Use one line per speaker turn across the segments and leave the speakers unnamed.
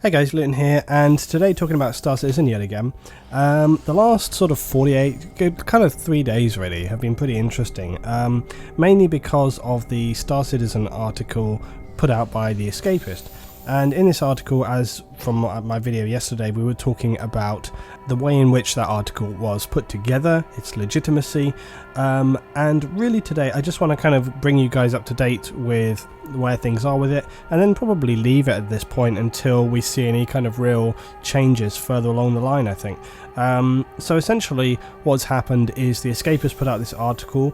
Hey guys, Luton here, and today talking about Star Citizen yet again. The last sort of 48, kind of 3 days really, have been pretty interesting, mainly because of the Star Citizen article put out by the Escapist. And in this article, as from my video yesterday, we were talking about the way in which that article was put together, its legitimacy, and really today I just want to kind of bring you guys up to date with where things are with it, and then probably leave it at this point until we see any kind of real changes further along the line, I think. So essentially what's happened is the Escapist put out this article.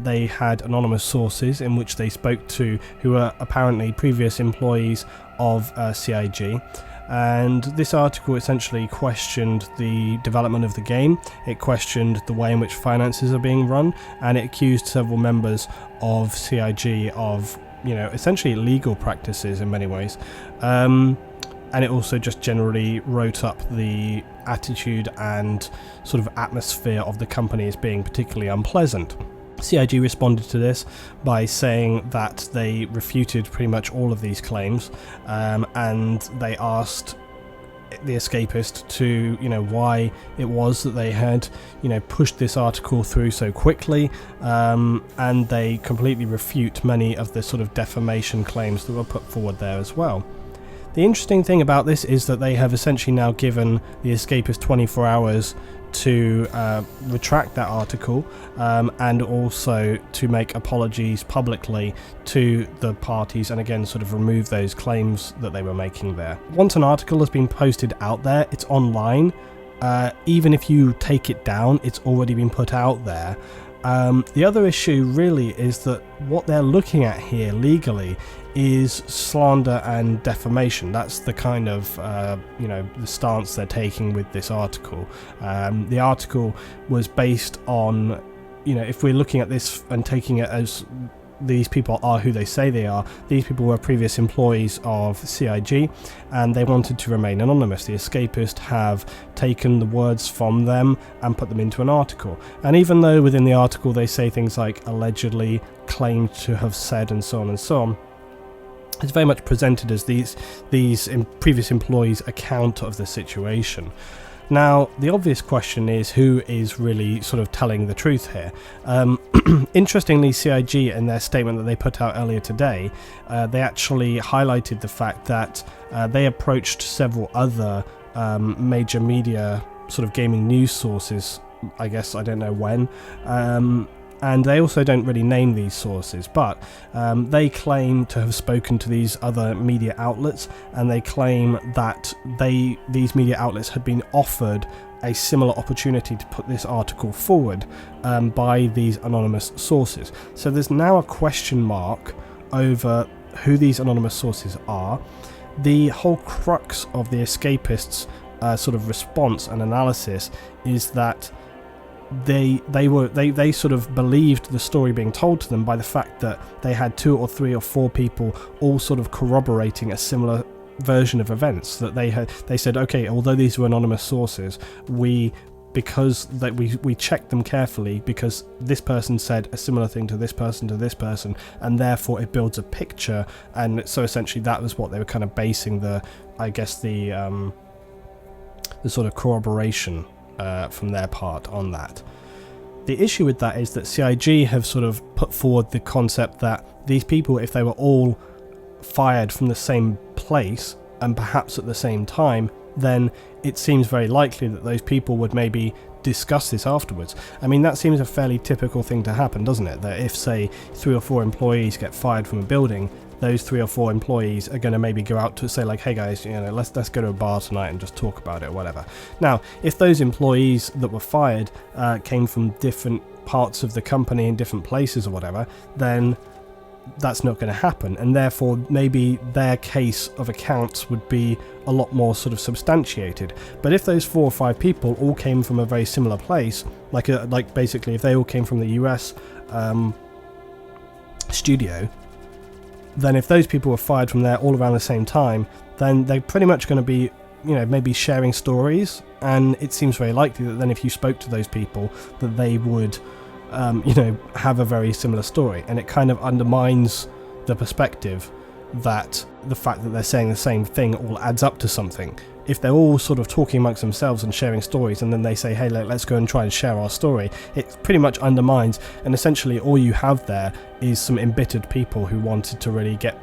They had anonymous sources in which they spoke to who were apparently previous employees of CIG. And this article essentially questioned the development of the game, it questioned the way in which finances are being run, and it accused several members of CIG of, you know, essentially illegal practices in many ways. And it also just generally wrote up the attitude and sort of atmosphere of the company as being particularly unpleasant. CIG responded to this by saying that they refuted pretty much all of these claims, and they asked the Escapist to, you know, why it was that they had, you know, pushed this article through so quickly, and they completely refute many of the sort of defamation claims that were put forward there as well. The interesting thing about this is that they have essentially now given the Escapist 24 hours to retract that article, and also to make apologies publicly to the parties, and again sort of remove those claims that they were making there. Once an article has been posted out there, it's online. Even if you take it down, it's already been put out there. The other issue really is that what they're looking at here legally is slander and defamation. That's the kind of, you know, the stance they're taking with this article. The article was based on, you know, if we're looking at this and taking it as these people are who they say they are, these people were previous employees of CIG and they wanted to remain anonymous. The Escapist have taken the words from them and put them into an article. And even though within the article they say things like allegedly, claimed to have said, and so on and so on, it's very much presented as these previous employees' account of the situation. Now, the obvious question is who is really sort of telling the truth here. Interestingly, CIG, in their statement that they put out earlier today, they actually highlighted the fact that they approached several other major media sort of gaming news sources, I guess, I don't know when, and they also don't really name these sources, but they claim to have spoken to these other media outlets, and they claim that these media outlets had been offered a similar opportunity to put this article forward by these anonymous sources. So there's now a question mark over who these anonymous sources are. The whole crux of the Escapists' sort of response and analysis is that they sort of believed the story being told to them by the fact that they had 2 or 3 or 4 people all sort of corroborating a similar version of events. That they said, okay, although these were anonymous sources, we checked them carefully because this person said a similar thing to this person, and therefore it builds a picture. And so essentially that was what they were kind of basing the sort of corroboration from their part on that. The issue with that is that CIG have sort of put forward the concept that these people, if they were all fired from the same place and perhaps at the same time, then it seems very likely that those people would maybe discuss this afterwards. I mean, that seems a fairly typical thing to happen, doesn't it? That if, say, 3 or 4 employees get fired from a building, those 3 or 4 employees are going to maybe go out to say, like, hey guys, you know, let's go to a bar tonight and just talk about it or whatever. Now, if those employees that were fired came from different parts of the company in different places or whatever, then that's not going to happen, and therefore maybe their case of accounts would be a lot more sort of substantiated. But if those 4 or 5 people all came from a very similar place, like basically if they all came from the US studio, then if those people were fired from there all around the same time, then they're pretty much going to be, you know, maybe sharing stories, and it seems very likely that then if you spoke to those people that they would you know, have a very similar story, and it kind of undermines the perspective that the fact that they're saying the same thing all adds up to something. If they're all sort of talking amongst themselves and sharing stories, and then they say, hey, let's go and try and share our story, it pretty much undermines, and essentially all you have there is some embittered people who wanted to really get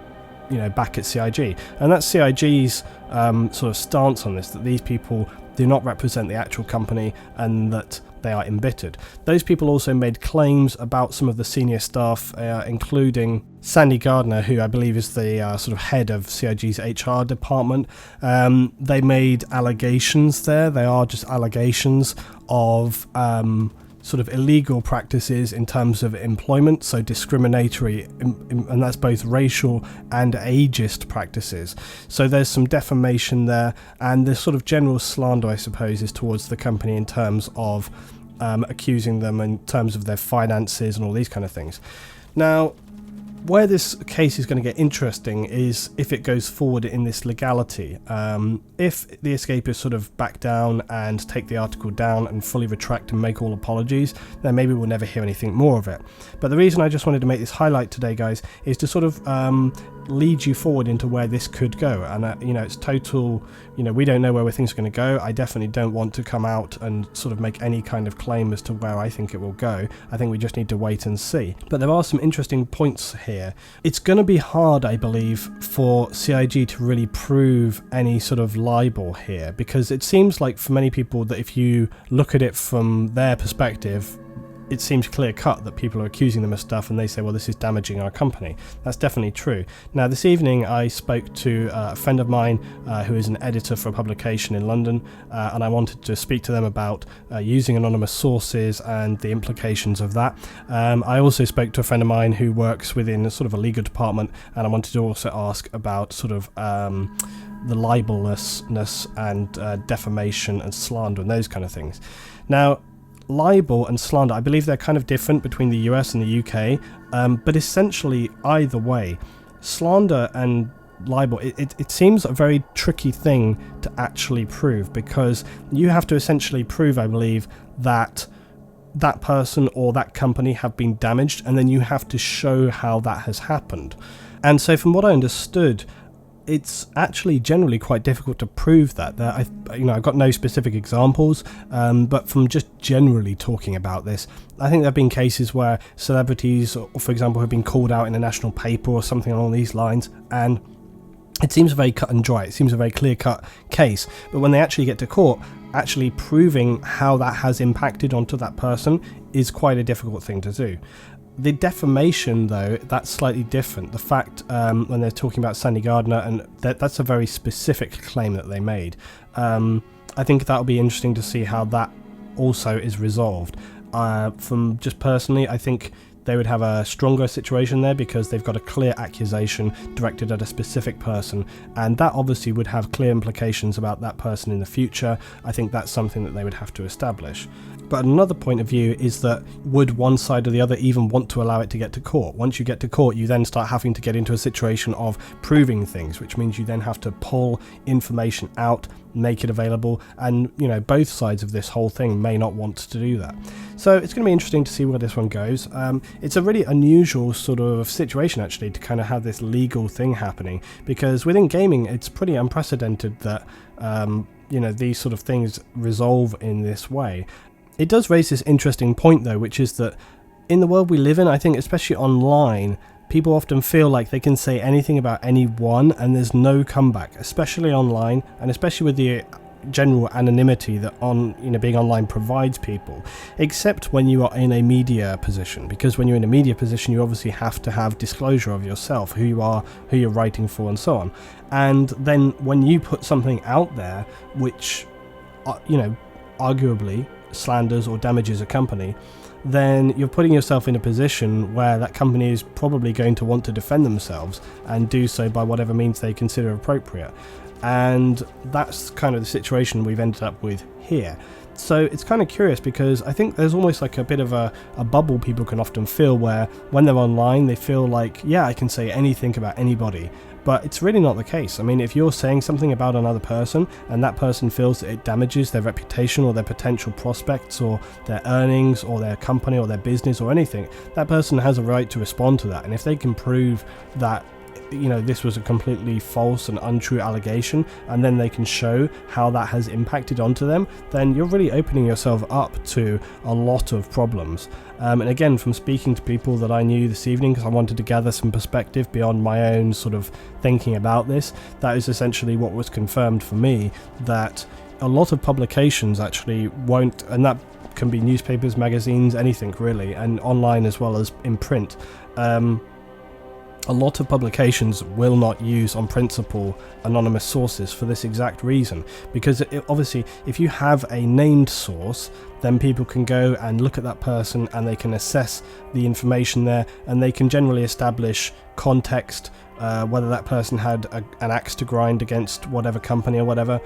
back at CIG. And that's CIG's sort of stance on this, that these people do not represent the actual company and that they are embittered. Those people also made claims about some of the senior staff, including Sandy Gardner, who I believe is the sort of head of CIG's HR department. They made allegations there. They are just allegations of sort of illegal practices in terms of employment, so discriminatory, and that's both racial and ageist practices. So there's some defamation there, and the sort of general slander, I suppose, is towards the company in terms of accusing them in terms of their finances and all these kind of things. Now, where this case is going to get interesting is if it goes forward in this legality. If the Escapists sort of back down and take the article down and fully retract and make all apologies, then maybe we'll never hear anything more of it. But the reason I just wanted to make this highlight today, guys, is to sort of lead you forward into where this could go. And it's total, we don't know where things are going to go. I definitely don't want to come out and sort of make any kind of claim as to where I think it will go. I think we just need to wait and see. But there are some interesting points here. It's going to be hard, I believe, for CIG to really prove any sort of libel here, because it seems like for many people that if you look at it from their perspective, it seems clear cut that people are accusing them of stuff and they say, well, this is damaging our company. That's definitely true. Now, this evening I spoke to a friend of mine who is an editor for a publication in London, and I wanted to speak to them about using anonymous sources and the implications of that. I also spoke to a friend of mine who works within a sort of a legal department, and I wanted to also ask about sort of the libelousness and defamation and slander and those kind of things. Now, libel and slander, I believe they're kind of different between the US and the UK, but essentially either way, slander and libel, it seems a very tricky thing to actually prove, because you have to essentially prove, I believe, that that person or that company have been damaged, and then you have to show how that has happened. And so from what I understood, it's actually generally quite difficult to prove that. I've got no specific examples, but from just generally talking about this, I think there have been cases where celebrities, for example, have been called out in a national paper or something along these lines, and it seems very cut and dry. It seems a very clear-cut case. But when they actually get to court, actually proving how that has impacted onto that person is quite a difficult thing to do. The defamation, though, that's slightly different. The fact when they're talking about Sandy Gardner, and that's a very specific claim that they made. I think that'll be interesting to see how that also is resolved. From just personally, I think they would have a stronger situation there because they've got a clear accusation directed at a specific person, and that obviously would have clear implications about that person in the future. I think that's something that they would have to establish. But another point of view is that would one side or the other even want to allow it to get to court? Once you get to court, you then start having to get into a situation of proving things, which means you then have to pull information out, make it available, and both sides of this whole thing may not want to do that. So it's going to be interesting to see where this one goes. It's a really unusual sort of situation actually to kind of have this legal thing happening, because within gaming it's pretty unprecedented that these sort of things resolve in this way. It does raise this interesting point though, which is that in the world we live in, I think especially online, people often feel like they can say anything about anyone and there's no comeback, especially online, and especially with the general anonymity that being online provides people, except when you are in a media position, because when you're in a media position you obviously have to have disclosure of yourself, who you are, who you're writing for, and so on. And then when you put something out there which arguably slanders or damages a company, then you're putting yourself in a position where that company is probably going to want to defend themselves and do so by whatever means they consider appropriate. And that's kind of the situation we've ended up with here. So it's kind of curious, because I think there's almost like a bit of a bubble people can often feel, where when they're online they feel like, yeah, I can say anything about anybody. But it's really not the case. I mean, if you're saying something about another person and that person feels that it damages their reputation or their potential prospects or their earnings or their company or their business or anything, that person has a right to respond to that. And if they can prove that this was a completely false and untrue allegation, and then they can show how that has impacted onto them, then you're really opening yourself up to a lot of problems. And again, from speaking to people that I knew this evening, because I wanted to gather some perspective beyond my own sort of thinking about this, that is essentially what was confirmed for me, that a lot of publications actually won't, and that can be newspapers, magazines, anything really, and online as well as in print. A lot of publications will not use, on principle, anonymous sources for this exact reason, because obviously if you have a named source, then people can go and look at that person and they can assess the information there, and they can generally establish context, whether that person had an axe to grind against whatever company or whatever.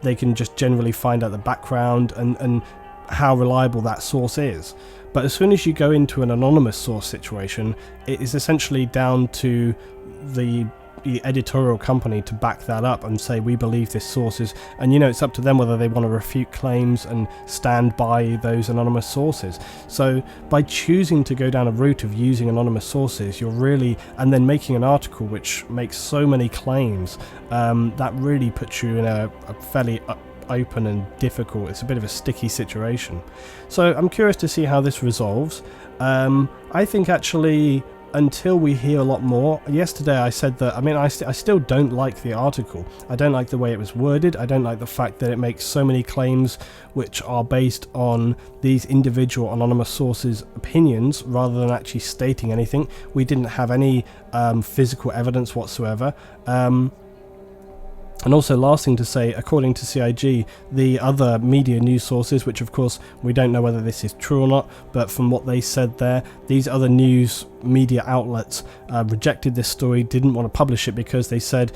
They can just generally find out the background and how reliable that source is. But as soon as you go into an anonymous source situation, it is essentially down to the editorial company to back that up and say, we believe this source is, and it's up to them whether they want to refute claims and stand by those anonymous sources. So by choosing to go down a route of using anonymous sources, you're really, and then making an article which makes so many claims, that really puts you in a fairly open and difficult, it's a bit of a sticky situation. So I'm curious to see how this resolves. I think actually, until we hear a lot more, yesterday I said that, I still don't like the article. I don't like the way it was worded. I don't like the fact that it makes so many claims which are based on these individual anonymous sources' opinions rather than actually stating anything. We didn't have any physical evidence whatsoever. And also, last thing to say, according to CIG, the other media news sources, which of course we don't know whether this is true or not, but from what they said there, these other news media outlets rejected this story, didn't want to publish it because they said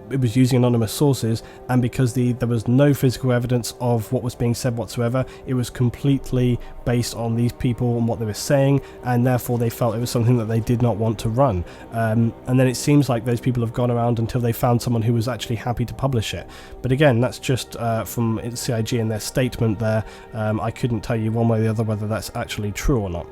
it was using anonymous sources, and because there was no physical evidence of what was being said whatsoever. It was completely based on these people and what they were saying, and therefore they felt it was something that they did not want to run. And then it seems like those people have gone around until they found someone who was actually happy to publish it. But again, that's just from CIG and their statement there. I couldn't tell you one way or the other whether that's actually true or not.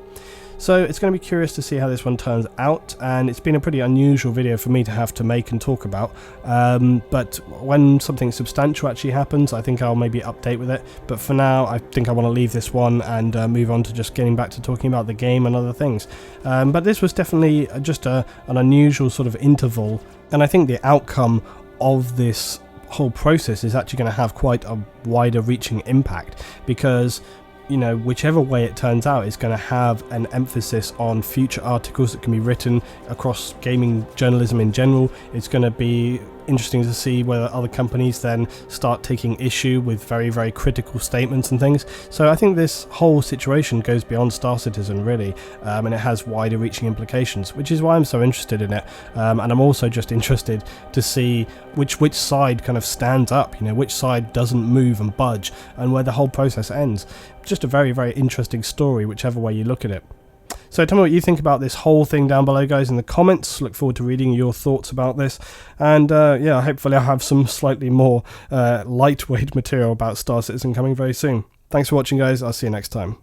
So it's going to be curious to see how this one turns out, and it's been a pretty unusual video for me to have to make and talk about, but when something substantial actually happens, I think I'll maybe update with it. But for now, I think I want to leave this one and move on to just getting back to talking about the game and other things. But this was definitely just an unusual sort of interval, and I think the outcome of this whole process is actually going to have quite a wider reaching impact, because whichever way it turns out is going to have an emphasis on future articles that can be written across gaming journalism in general. It's going to be interesting to see whether other companies then start taking issue with very, very critical statements and things. So I think this whole situation goes beyond Star Citizen really, and it has wider reaching implications, which is why I'm so interested in it. And I'm also just interested to see which side kind of stands up, which side doesn't move and budge, and where the whole process ends. Just a very, very interesting story, whichever way you look at it. So tell me what you think about this whole thing down below, guys, in the comments. Look forward to reading your thoughts about this. And yeah, hopefully I'll have some slightly more lightweight material about Star Citizen coming very soon. Thanks for watching, guys. I'll see you next time.